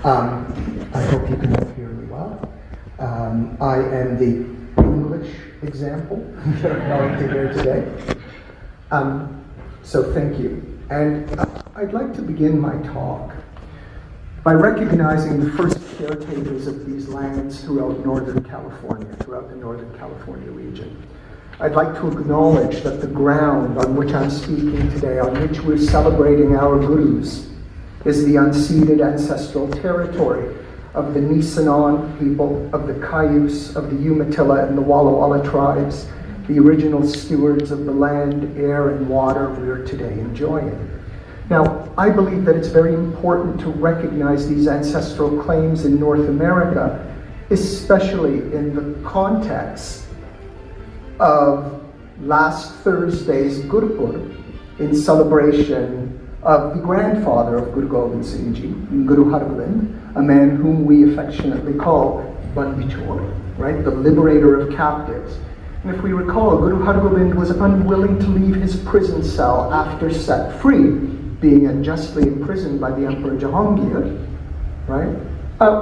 I hope you can all hear me well. I am the English example you're going to hear today. So thank you. And I'd like to begin my talk by recognizing the first caretakers of these lands throughout Northern California, throughout the Northern California region. I'd like to acknowledge that the ground on which I'm speaking today, on which we're celebrating our gurus, is the unceded ancestral territory of the Nisenan people, of the Cayuse, of the Umatilla and the Walla Walla tribes, the original stewards of the land, air, and water we're today enjoying. Now, I believe that it's very important to recognize these ancestral claims in North America, especially in the context of last Thursday's Gurupurab, in celebration of the grandfather of Guru Gobind Singh Ji, Guru Gobind, a man whom we affectionately call Bandichor, right, the liberator of captives. And if we recall, Guru Gobind was unwilling to leave his prison cell after set free, being unjustly imprisoned by the Emperor Jahangir, right,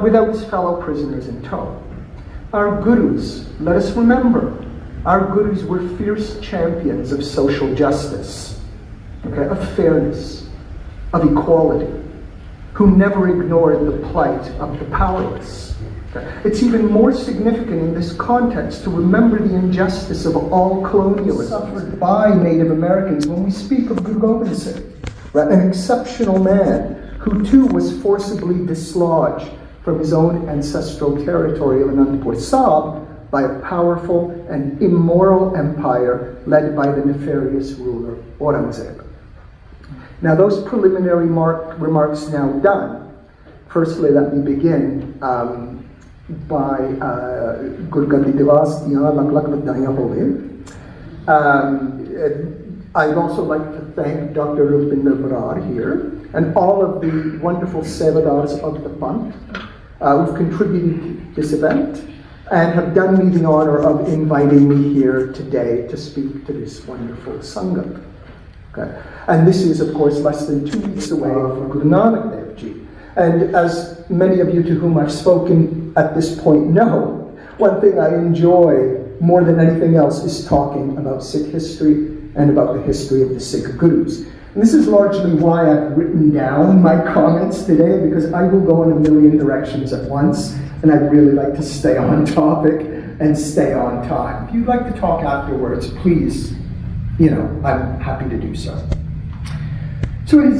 without his fellow prisoners in tow. Our gurus, let us remember, our gurus were fierce champions of social justice, okay, of fairness, of equality, who never ignored the plight of the powerless. Okay? It's even more significant in this context to remember the injustice of all colonialism suffered by Native Americans when we speak of Guru Gobind Singh. Right? An exceptional man who too was forcibly dislodged from his own ancestral territory of Anandpur Sahib by a powerful and immoral empire led by the nefarious ruler Aurangzeb. Now, those preliminary remarks now done, firstly let me begin by Gurgandi Divas Diyan Lak Lak Vadaiyan Hove. I'd also like to thank Dr. Rupinder Barar here and all of the wonderful sevadars of the Panth who've contributed to this event and have done me the honor of inviting me here today to speak to this wonderful Sangha. Okay. And this is, of course, less than 2 weeks away from Guru Nanak Dev Ji. And as many of you to whom I've spoken at this point know, one thing I enjoy more than anything else is talking about Sikh history and about the history of the Sikh Gurus. And this is largely why I've written down my comments today, because I will go in a million directions at once, and I'd really like to stay on topic and stay on time. If you'd like to talk afterwards, please, I'm happy to do so. So it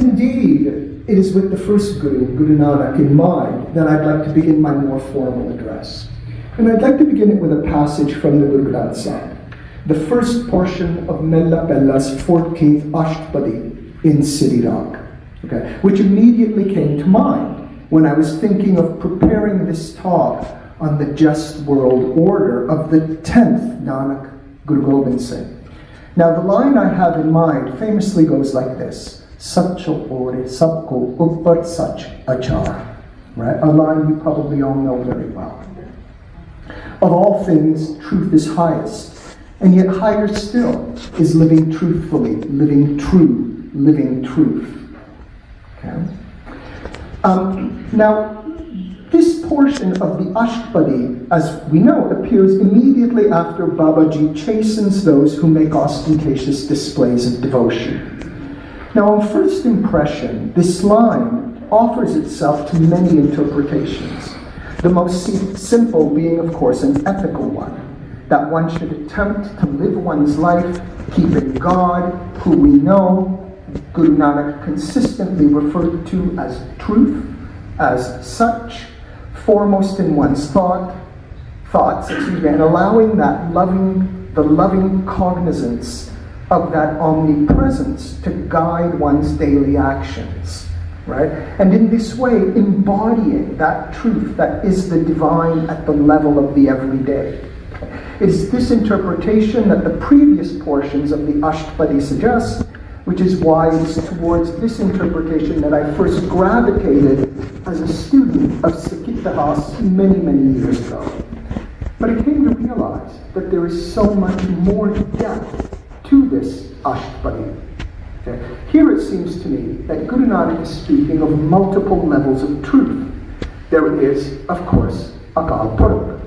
is with the first Guru, Guru Nanak, in mind that I'd like to begin my more formal address. And I'd like to begin it with a passage from the Guru Granth Sahib, the first portion of Mella Pella's 14th Ashtapadi in Siddhi Rag, okay, which immediately came to mind when I was thinking of preparing this talk on the just world order of the 10th Nanak Guru Gobind Singh. Now the line I have in mind famously goes like this: Satcho ore sabko uppar sach achar. Right? A line you probably all know very well. Of all things, truth is highest. And yet higher still is living truthfully, living true, living truth. Okay? Now, this portion of the Ashtapadi, as we know, appears immediately after Babaji chastens those who make ostentatious displays of devotion. Now, on first impression, this line offers itself to many interpretations, the most simple being, of course, an ethical one, that one should attempt to live one's life keeping God, who we know Guru Nanak consistently referred to as truth, as such, foremost in one's thoughts, and allowing the loving cognizance of that omnipresence to guide one's daily actions, right? And in this way, embodying that truth that is the divine at the level of the everyday. It is this interpretation that the previous portions of the Ashtapadi suggest, which is why it is towards this interpretation that I first gravitated as a student of Sikh Itihas many, many years ago. But I came to realize that there is so much more depth to this Ashtapadi. Okay? Here it seems to me that Guru Nanak is speaking of multiple levels of truth, there is, of course, Akal Purakh,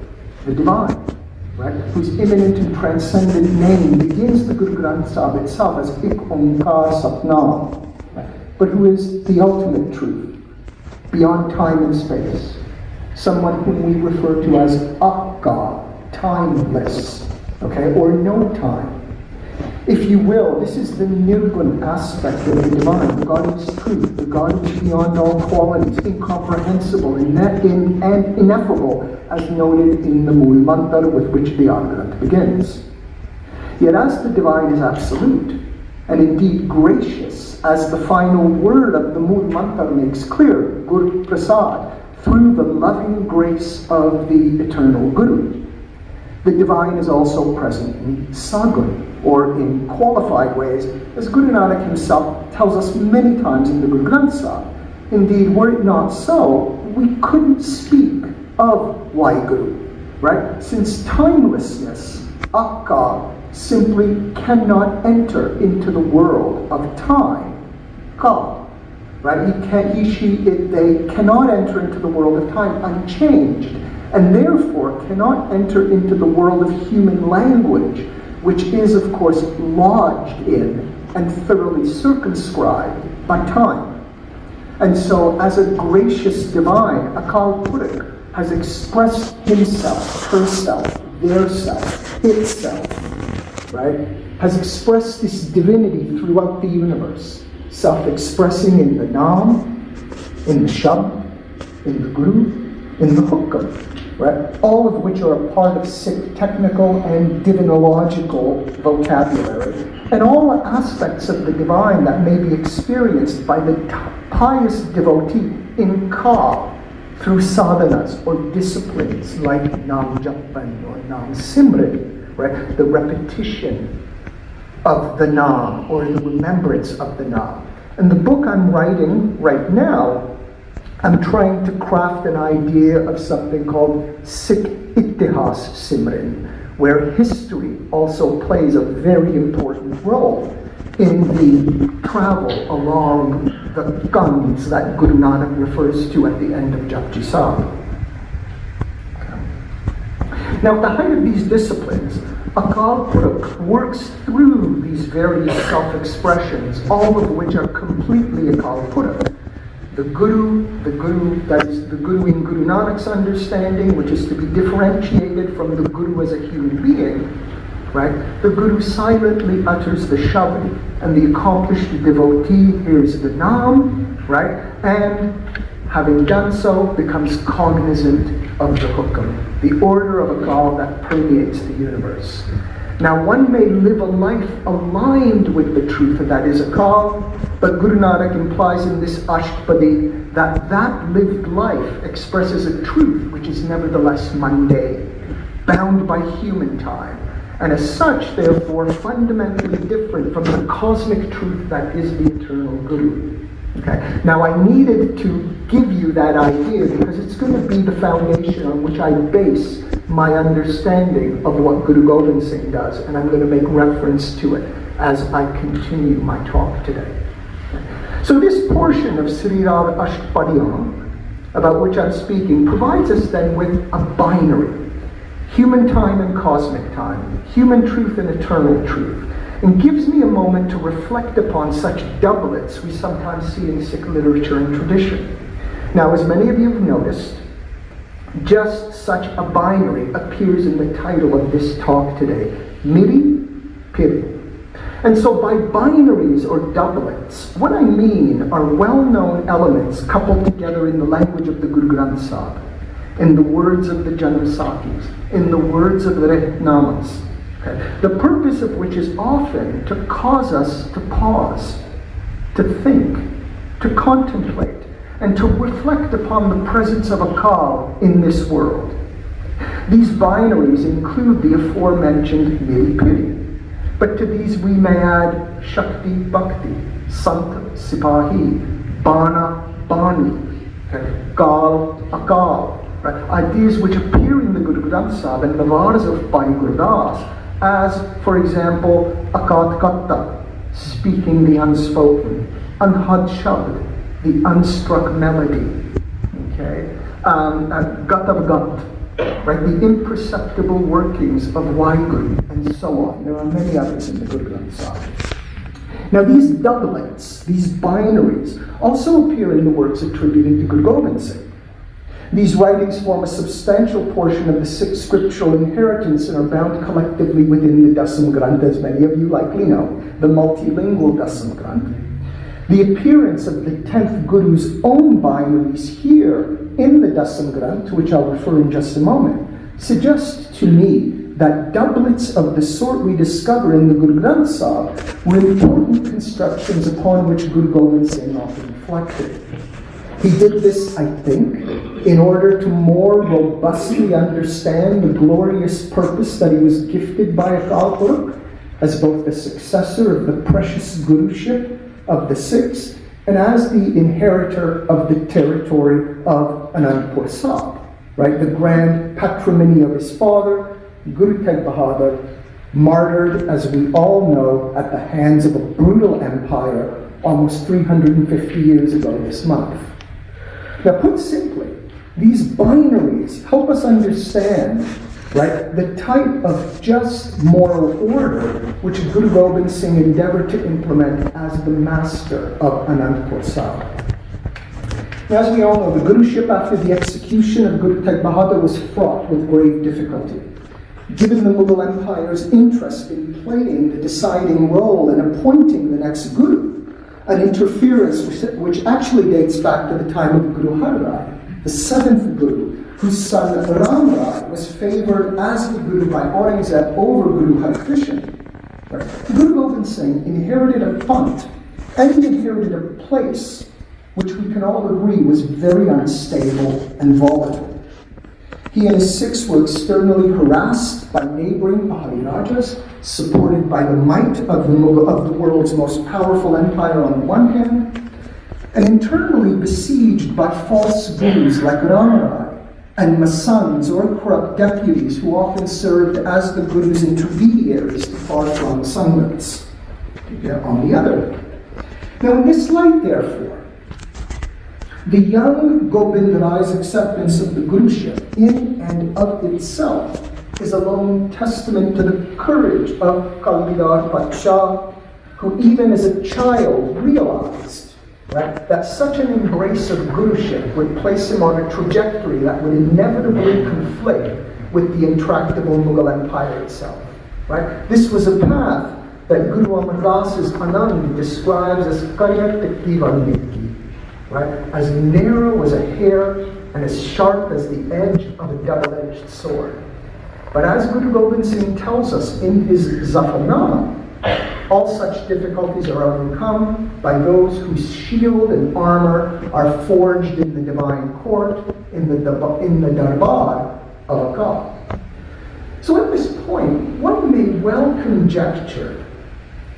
the divine, right, whose immanent and transcendent name begins the Guru Granth Sahib itself as Ik Onkar Satnam, right, but who is the ultimate truth, beyond time and space, someone whom we refer to as Akka, timeless, okay, or no time. If you will, this is the Nirgun aspect of the divine. The God is truth, the God is beyond all qualities, incomprehensible and ineffable, as noted in the Mool Mantra with which the Granth begins. Yet as the divine is absolute, and indeed gracious, as the final word of the Mool Mantra makes clear, Gur Prasad, through the loving grace of the eternal Guru, the divine is also present in Sagun, or in qualified ways, as Guru Nanak himself tells us many times in the Guru Granth Sahib. Indeed, were it not so, we couldn't speak of Waheguru, right? Since timelessness, Akka, simply cannot enter into the world of time. Ka, right? They cannot enter into the world of time unchanged, and therefore cannot enter into the world of human language, which is, of course, lodged in and thoroughly circumscribed by time. And so, as a gracious divine, Akal Purakh has expressed himself, herself, their self, itself, right? Has expressed this divinity throughout the universe, self-expressing in the Naam, in the Shabd, in the Guru, in the Hukam, right? All of which are a part of Sikh technical and divinological vocabulary, and all aspects of the divine that may be experienced by the pious devotee in Ka through sadhanas or disciplines like Nam Japan or Nam Simran, right? The repetition of the Nam or the remembrance of the Nam. And the book I'm writing right now, I'm trying to craft an idea of something called Sikh Ittihas Simran, where history also plays a very important role in the travel along the guns that Guru Nanak refers to at the end of Japji Sahib. Okay. Now, at the height of these disciplines, Akal Purakh works through these various self-expressions, all of which are completely Akal Purakh. The Guru, that is the Guru in Guru Nanak's understanding, which is to be differentiated from the Guru as a human being, right? The Guru silently utters the Shabd, and the accomplished devotee hears the Naam, right? And having done so, becomes cognizant of the Hukam, the order of Akal that permeates the universe. Now, one may live a life aligned with the truth that is Akal, but Guru Nanak implies in this Ashtapadi that that lived life expresses a truth which is nevertheless mundane, bound by human time, and as such, therefore, fundamentally different from the cosmic truth that is the eternal Guru. Okay. Now, I needed to give you that idea because it's going to be the foundation on which I base my understanding of what Guru Gobind Singh does, and I'm going to make reference to it as I continue my talk today. So this portion of Sri Rag Ashtpadiyam, about which I'm speaking, provides us then with a binary, human time and cosmic time, human truth and eternal truth, and gives me a moment to reflect upon such doublets we sometimes see in Sikh literature and tradition. Now, as many of you have noticed, just such a binary appears in the title of this talk today, Miri, Piri. And so by binaries or doublets, what I mean are well-known elements coupled together in the language of the Guru Granth Sahib, in the words of the Janam Sakhis, in the words of the Rehtnamas, okay? The purpose of which is often to cause us to pause, to think, to contemplate, and to reflect upon the presence of Akal in this world. These binaries include the aforementioned Miri Piri, but to these we may add Shakti Bhakti, Sant Sipahi, Bana Bani, okay? Kal Akal, right? Ideas which appear in the Guru Granth Sahib and the Varas of Bhai Gurdas as, for example, Akat Katta, speaking the unspoken, Anhad Shabd, the unstruck melody, okay? Gatav, right? The imperceptible workings of Waheguru, and so on. There are many others in the Guru Granth Sahib. Now these doublets, these binaries, also appear in the works attributed to Guru Gobind Singh. These writings form a substantial portion of the Sikh scriptural inheritance and are bound collectively within the Dasam Granth, as many of you likely know, the multilingual Dasam Granth. The appearance of the 10th Guru's own binaries here in the Dasam Granth, to which I'll refer in just a moment, suggests to me that doublets of the sort we discover in the Guru Granth Sahib were important constructions upon which Guru Gobind Singh often reflected. He did this, I think, in order to more robustly understand the glorious purpose that he was gifted by Akal Purkh as both the successor of the precious Guruship of the Sikhs and as the inheritor of the territory of Anandpur Sahib, right? The grand patrimony of his father, Guru Tegh Bahadur, martyred, as we all know, at the hands of a brutal empire almost 350 years ago this month. Now, put simply, these binaries help us understand, right, the type of just moral order which Guru Gobind Singh endeavored to implement as the master of Anandpur Sahib. Now, as we all know, the Guruship after the execution of Guru Tegh Bahadur was fraught with grave difficulty. Given the Mughal Empire's interest in playing the deciding role in appointing the next Guru, an interference which actually dates back to the time of Guru Har Rai, the 7th Guru, whose son Ram Rai was favored as the Guru by Aurangzeb over Guru Har Krishan. Guru Gobind Singh inherited a punt, and he inherited a place which we can all agree was very unstable and volatile. He and his Sikhs were externally harassed by neighboring Pahari Rajas, supported by the might of the world's most powerful empire on the one hand, and internally besieged by false gurus like Ram Rai and Masands or corrupt deputies who often served as the Guru's intermediaries to far-flung Sanghats on the other. Now in this light, therefore, the young Gobind Rai's acceptance of the Guruship in and of itself is a lone testament to the courage of Kalvidar Patsha, who even as a child realized, right, that such an embrace of Guruship would place him on a trajectory that would inevitably conflict with the intractable Mughal Empire itself. Right? This was a path that Guru Amar Das's Anand describes as Karya Tikki Vandiki. Right? As narrow as a hair and as sharp as the edge of a double-edged sword. But as Guru Gobind Singh tells us in his Zafarnama, all such difficulties are overcome by those whose shield and armor are forged in the divine court, in the darbar of Akal. So at this point, one may well conjecture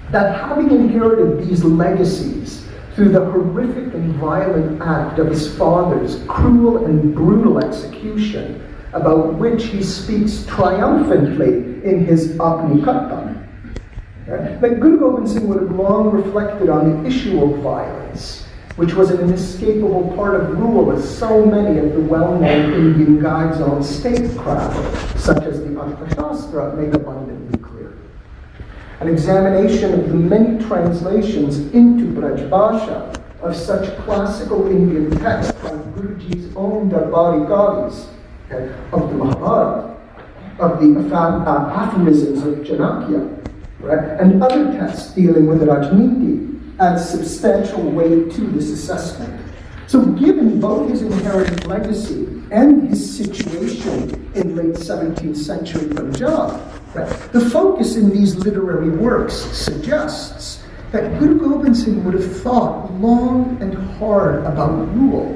that having inherited these legacies through the horrific and violent act of his father's cruel and brutal execution, about which he speaks triumphantly in his Apni Katha, that Guru Gobind Singh would have long reflected on the issue of violence, which was an inescapable part of rule, as so many of the well-known Indian guides on statecraft, such as the Arthashastra, make abundantly clear. An examination of the many translations into Braj Bhasha of such classical Indian texts like Guruji's own Darbari Gaudis, of the Mahabharata, of the aphorisms of Chanakya, right, and other texts dealing with Rajniti, adds substantial weight to this assessment. So given both his inherent legacy and his situation in late 17th century Punjab, right, the focus in these literary works suggests that Guru Gobind Singh would have thought long and hard about rule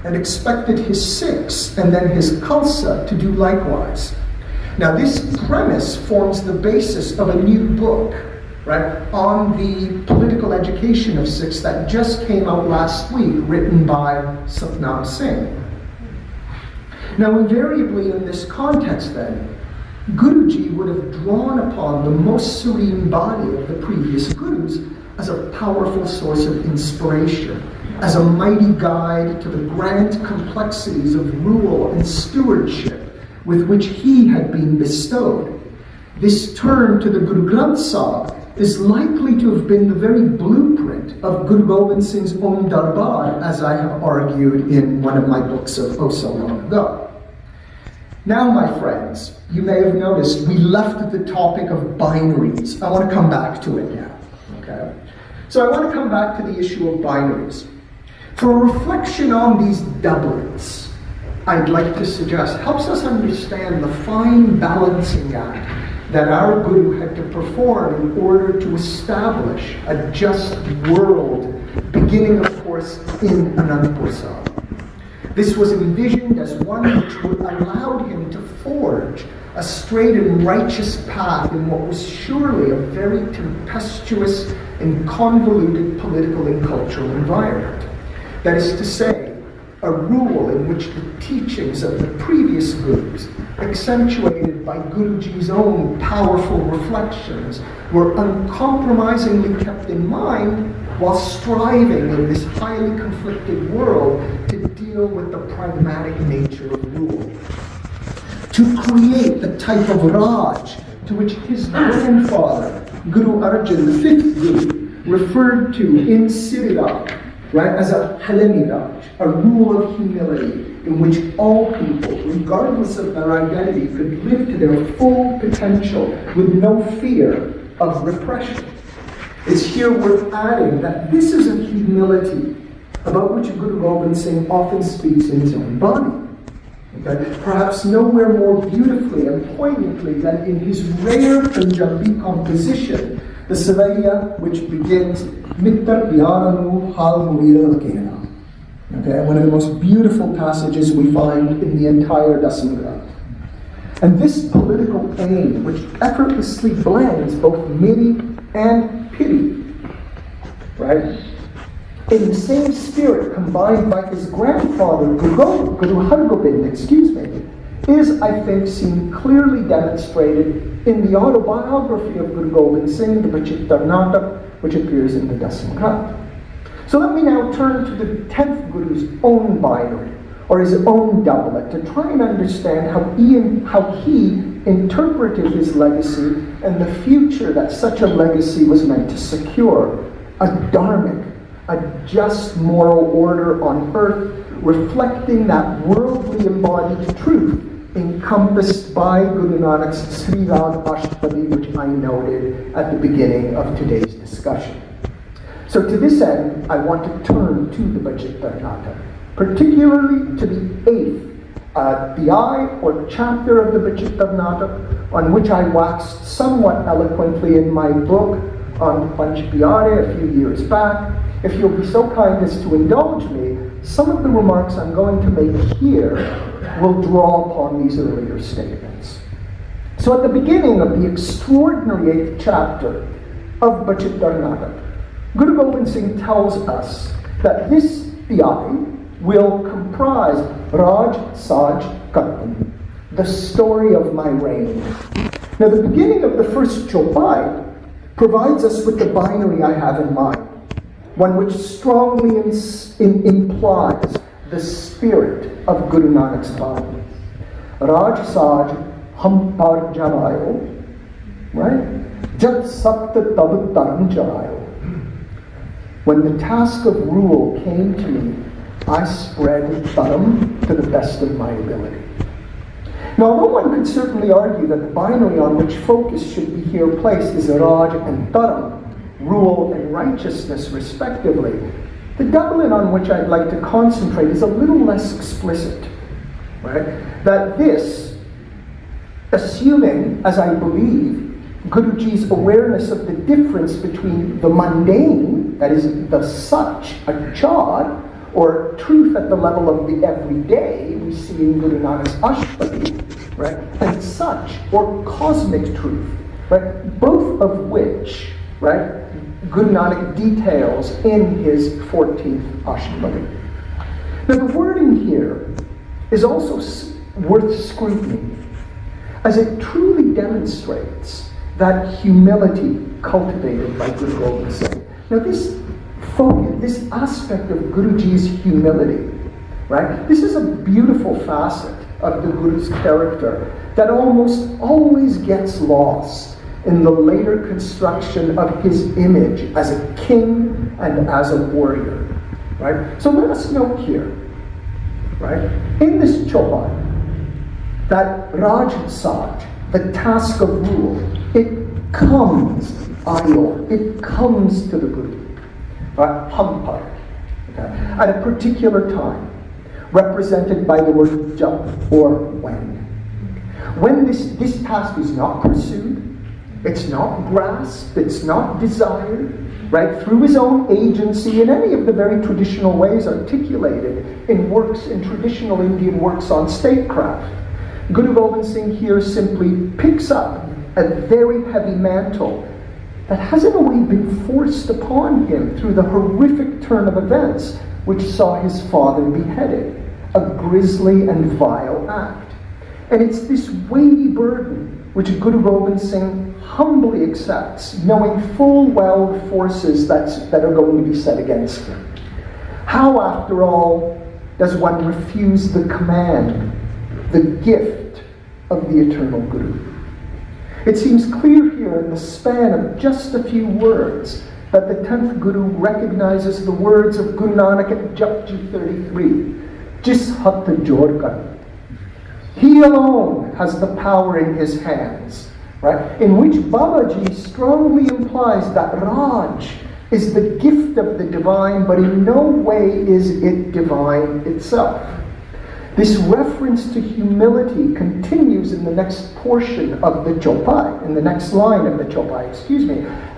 and expected his Sikhs and then his Khalsa to do likewise. Now this premise forms the basis of a new book, right, on the political education of Sikhs that just came out last week, written by Satnam Singh. Now invariably in this context then, Guruji would have drawn upon the most serene body of the previous Gurus as a powerful source of inspiration, as a mighty guide to the grand complexities of rule and stewardship with which he had been bestowed. This turn to the Guru Granth Sahib is likely to have been the very blueprint of Guru Gobind Singh's own darbar, as I have argued in one of my books of oh so long ago. Now, my friends, you may have noticed we left the topic of binaries. I want to come back to it now. Okay? So I want to come back to the issue of binaries. For a reflection on these doublets, I'd like to suggest helps us understand the fine balancing act that our Guru had to perform in order to establish a just world, beginning, of course, in Anandpur Sahib. This was envisioned as one which would allow him to forge a straight and righteous path in what was surely a very tempestuous and convoluted political and cultural environment. That is to say, a rule in which the teachings of the previous gurus, accentuated by Guruji's own powerful reflections, were uncompromisingly kept in mind while striving in this highly conflicted world to deal with the pragmatic nature of rule. To create the type of Raj to which his grandfather, Guru Arjan, the fifth Guru, referred to in Siriraj, right, as a Halemi Raj, a rule of humility in which all people, regardless of their identity, could live to their full potential with no fear of repression. It's here worth adding that this is a humility about which Guru Gobind Singh often speaks in his own body. Okay? Perhaps nowhere more beautifully and poignantly than in his rare Punjabi composition, the Savaiya, which begins Mittar Pyaranu Hal Murira Lakena. Okay, one of the most beautiful passages we find in the entire Dasam Granth. And this political aim, which effortlessly blends both Miri and Piri, right, in the same spirit combined by his grandfather, Guru Hargobind, is, I think, seen clearly demonstrated in the autobiography of Guru Gobind Singh, the Bachittar Natak, which appears in the Dasam Granth. So let me now turn to the 10th Guru's own binary, or his own doublet, to try and understand how he interpreted his legacy and the future that such a legacy was meant to secure. A dharmic, a just moral order on earth, reflecting that worldly embodied truth encompassed by Guru Nanak's Sri Rag Ashtapadi, which I noted at the beginning of today's discussion. So to this end, I want to turn to the Bachittar Natak, particularly to the 8th Dhyay or chapter of the Bachittar Natak, on which I waxed somewhat eloquently in my book on Panch Pyare a few years back. If you'll be so kind as to indulge me, some of the remarks I'm going to make here will draw upon these earlier statements. So at the beginning of the extraordinary 8th chapter of Bachittar Natak, Guru Gobind Singh tells us that this Dhyay will comprise Raj Saj Kartan, the story of my reign. Now the beginning of the first Chopai provides us with the binary I have in mind, one which strongly implies the spirit of Guru Nanak's body. Raj Saj Hum Par Jamayo, right? Jat Sakta Tab Taram Jamayo. When the task of rule came to me, I spread Taram to the best of my ability. Now, although one could certainly argue that the binary on which focus should be here placed is Raj and Taram, rule and righteousness respectively, the doublet on which I'd like to concentrate is a little less explicit, right? That this, assuming, as I believe, Guruji's awareness of the difference between the mundane, that is the such, a chad, or truth at the level of the everyday, we see in Guru Nanak's Ashtapadi, right? And such, or cosmic truth, right? Both of which, right, Guru Nanak details in his 14th Ashtapadi. Now the wording here is also worth scrutiny, as it truly demonstrates that humility cultivated by Guru Gobind Singh. Now this focus, this aspect of Guruji's humility, right? This is a beautiful facet of the Guru's character that almost always gets lost in the later construction of his image as a king and as a warrior, right? So let us note here, right? In this chopai, that Rajsaj, the task of rule, it comes, it comes to the Guru, right? Hampar, okay? At a particular time, represented by the word jap, or when. When this task is not pursued, it's not grasped, it's not desired, right? Through his own agency in any of the very traditional ways articulated in works, in traditional Indian works on statecraft. Guru Gobind Singh here simply picks up a very heavy mantle that has in a way been forced upon him through the horrific turn of events which saw his father beheaded, a grisly and vile act. And it's this weighty burden which Guru Gobind Singh humbly accepts, knowing full well the forces that are going to be set against him. How, after all, does one refuse the command, the gift of the eternal Guru? It seems clear here in the span of just a few words that the 10th Guru recognizes the words of Guru Nanak at Japji 33, Jis Hat Jod Kar. He alone has the power in his hands, right? In which Babaji strongly implies that Raj is the gift of the divine, but in no way is it divine itself. This reference to humility continues in the next portion of the chopai, in the next line of the chopai,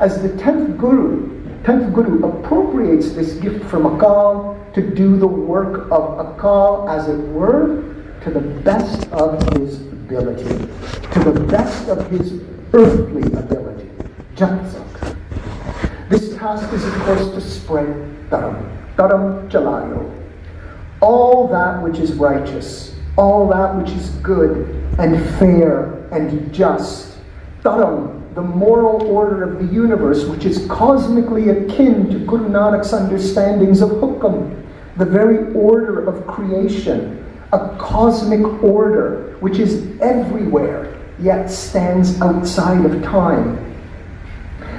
as the 10th Guru appropriates this gift from Akal to do the work of Akal, as it were, to the best of his ability, to the best of his earthly ability. Japsak. This task is, of course, to spread Dharam Chalayo. All that which is righteous, all that which is good and fair and just. Dharam, the moral order of the universe, which is cosmically akin to Guru Nanak's understandings of Hukam, the very order of creation, a cosmic order which is everywhere, yet stands outside of time.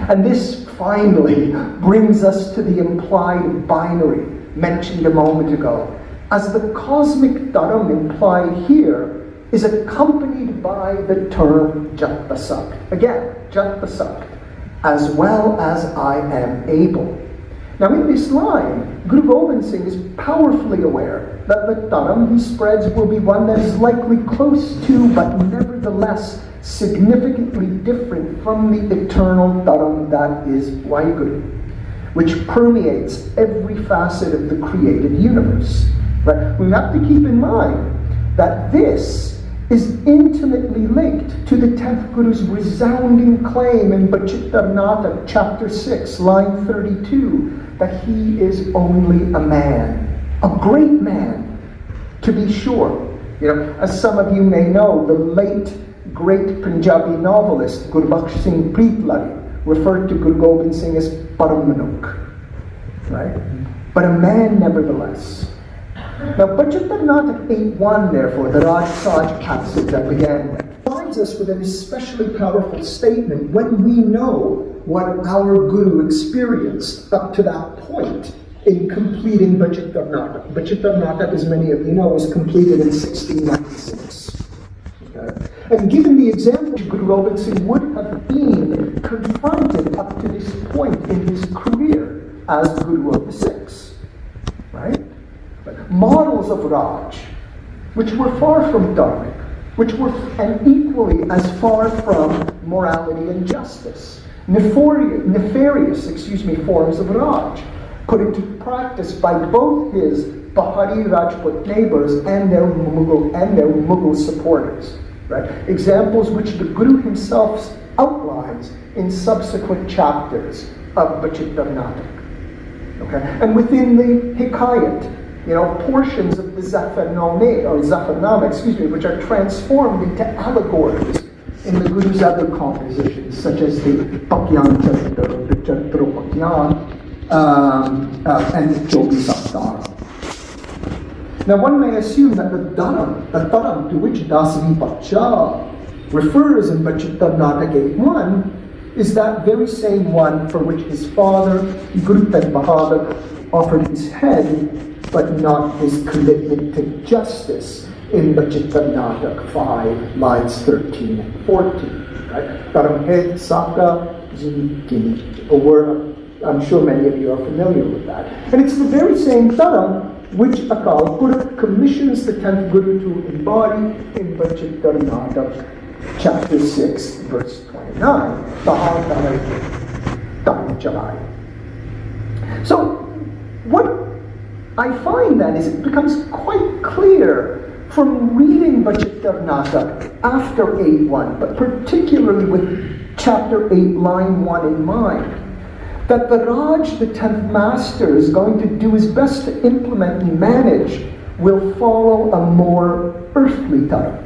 And this finally brings us to the implied binary mentioned a moment ago, as the cosmic dharam implied here is accompanied by the term Jatpasak. Again, Jatpasak, as well as I am able. Now in this line, Guru Gobind Singh is powerfully aware that the dharam he spreads will be one that is likely close to, but nevertheless significantly different from the eternal dharam that is Waheguru, which permeates every facet of the created universe. Right? We have to keep in mind that this is intimately linked to the 10th Guru's resounding claim in Bachittarnata, chapter 6, line 32, that he is only a man, a great man, to be sure. You know, as some of you may know, the late great Punjabi novelist Gurbaksh Singh Preetlari referred to Guru Gobind Singh as Param Manukh, right? But a man nevertheless. Now, Bachittarnata 8.1, therefore, the Rajsaj passage that began with, provides us with an especially powerful statement when we know what our Guru experienced up to that point in completing Bachittarnata. Bachittarnata, as many of you know, was completed in 1696. Okay? And given the example, Guru Gobind Singh would have been confronted up to this point in his career as Guru of the Sikhs, right? Models of Raj, which were far from dharmic, which were and equally as far from morality and justice, nefarious forms of Raj, put into practice by both his Bahari Rajput neighbors and their Mughal supporters. Right? Examples which the Guru himself outlines in subsequent chapters of Bachittarnata. Okay? And within the Hikayat, portions of the Zafarnama, which are transformed into allegories in the Guru's other compositions, such as the Pakyan Charitra, the Charitra Pakyan, and Jogi Saptara. Now one may assume that the dharam to which Dasvi Pacha refers in Bachitta Natak 8.1 is that very same one for which his father, Guru Teg Bahadur, offered his head, but not his commitment to justice in Bachitta Natak 5, lines 13 and 14. Right? Dharam head, Saka, Kini, a word I'm sure many of you are familiar with that. And it's the very same dharam which Akal Purakh commissions the 10th Guru to embody in Bachitta Natak, chapter 6, verse 29. So, what I find then is it becomes quite clear from reading Bachitta Natak after 8.1, but particularly with chapter 8, line 1 in mind, that the Raj, the 10th master, is going to do his best to implement and manage will follow a more earthly dharam,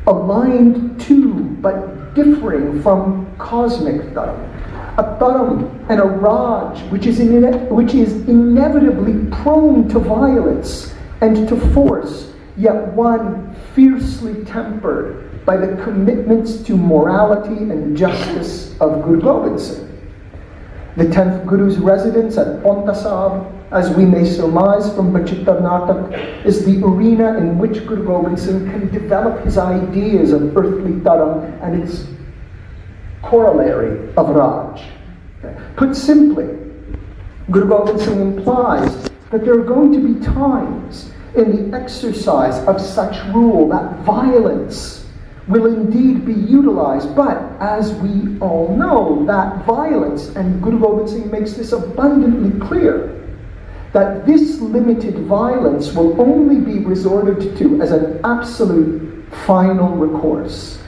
aligned to but differing from cosmic dharam. A dharam and a Raj which is inevitably prone to violence and to force, yet one fiercely tempered by the commitments to morality and justice of Guru Gobind Singh. The 10th Guru's residence at Ponta Sahib, as we may surmise from Bachitta Natak, is the arena in which Guru Gobind Singh can develop his ideas of earthly dharam and its corollary of Raj. Put simply, Guru Gobind Singh implies that there are going to be times in the exercise of such rule that violence will indeed be utilized, but as we all know, that violence, and Guru Gobind Singh makes this abundantly clear, that this limited violence will only be resorted to as an absolute final recourse.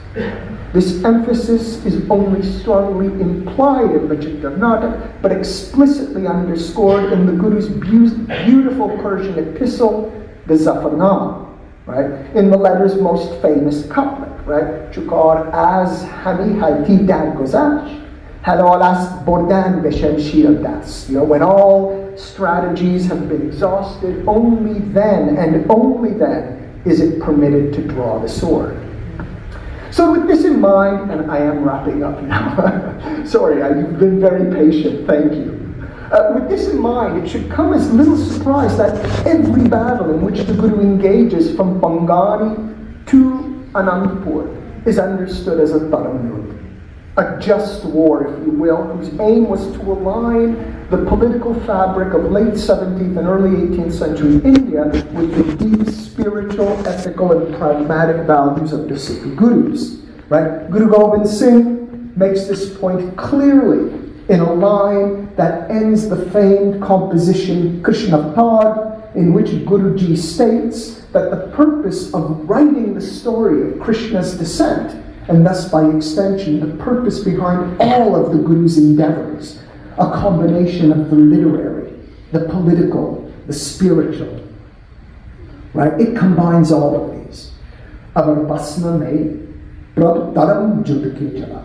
This emphasis is only strongly implied in Bachitta Natak, but explicitly underscored in the Guru's beautiful Persian epistle, the Zafarnama, right? In the letter's most famous couplet, right? Chukar az hami halti dar gozash, halal ast bordan be shamshir das. You know, when all strategies have been exhausted, only then and only then is it permitted to draw the sword. So with this in mind, and I am wrapping up now. Sorry, you've been very patient, thank you. With this in mind, it should come as little surprise that every battle in which the Guru engages from Bangani to Anandpur is understood as a dharam yudh, a just war, if you will, whose aim was to align the political fabric of late 17th and early 18th century India with the deep spiritual, ethical, and pragmatic values of the Sikh Gurus. Right? Guru Gobind Singh makes this point clearly in a line that ends the famed composition Krishna Avtar, in which Guruji states that the purpose of writing the story of Krishna's descent, and thus by extension the purpose behind all of the Guru's endeavors, a combination of the literary, the political, the spiritual, right? It combines all of these. Avar basma mein prabh dharam judh ke chala.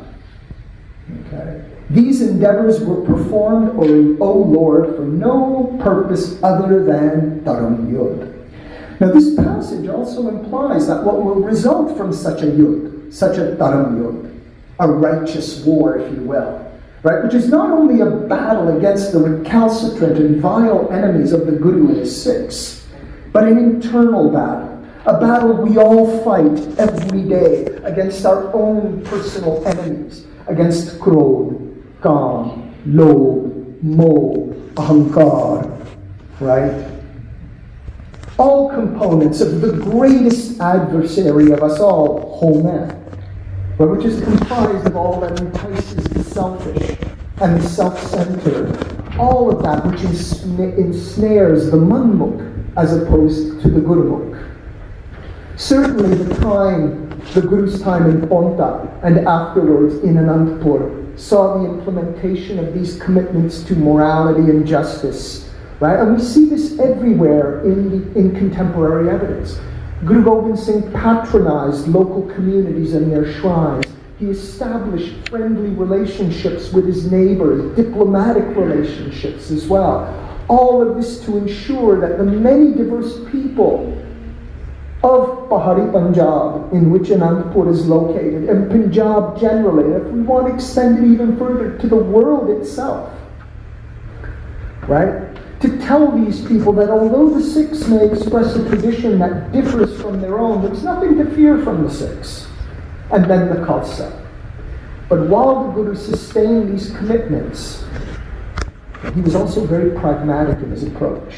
Okay. These endeavors were performed, O Lord, for no purpose other than dharam yudh. Now this passage also implies that what will result from such a yudh, such a dharam yudh, a righteous war, if you will, right, which is not only a battle against the recalcitrant and vile enemies of the Guru and his Sikhs, but an internal battle, a battle we all fight every day against our own personal enemies, against Krodh, Kam, Lobh, Moh, Ahankar, right? All components of the greatest adversary of us all, Homen, but which is comprised of all that entices the selfish and the self-centered, all of that which ensnares the Manmukh as opposed to the Gurumukh. Certainly the Guru's time in Ponta and afterwards in Anandpur saw the implementation of these commitments to morality and justice, right? And we see this everywhere in contemporary evidence. Guru Gobind Singh patronized local communities and their shrines, He established friendly relationships with his neighbors, diplomatic relationships as well. All of this to ensure that the many diverse people of Pahari Punjab, in which Anandpur is located, and Punjab generally, if we want to extend it even further to the world itself, right? To tell these people that although the Sikhs may express a tradition that differs from their own, there's nothing to fear from the Sikhs. And then the Khalsa. But while the Guru sustained these commitments, he was also very pragmatic in his approach.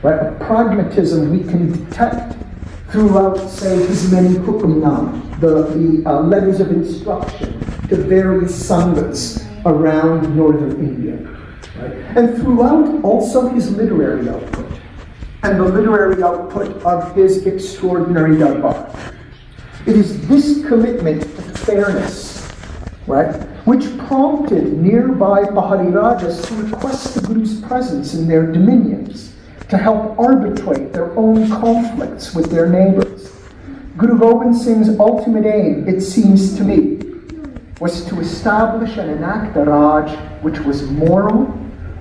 Right? A pragmatism we can detect throughout, say, his many hukamnam, the letters of instruction to various sanghas around northern India. Right? And throughout also his literary output, and the literary output of his extraordinary darbar. It is this commitment to fairness, right, which prompted nearby Pahari Rajas to request the Guru's presence in their dominions to help arbitrate their own conflicts with their neighbors. Guru Gobind Singh's ultimate aim, it seems to me, was to establish and enact a Raj which was moral,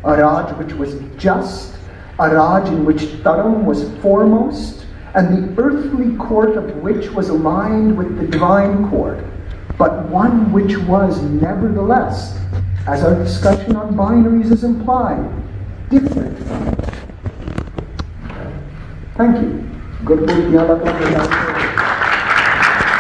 a Raj which was just, a Raj in which Dharam was foremost, and the earthly court of which was aligned with the divine court, but one which was nevertheless, as our discussion on binaries is implied, different from it. Thank you. Good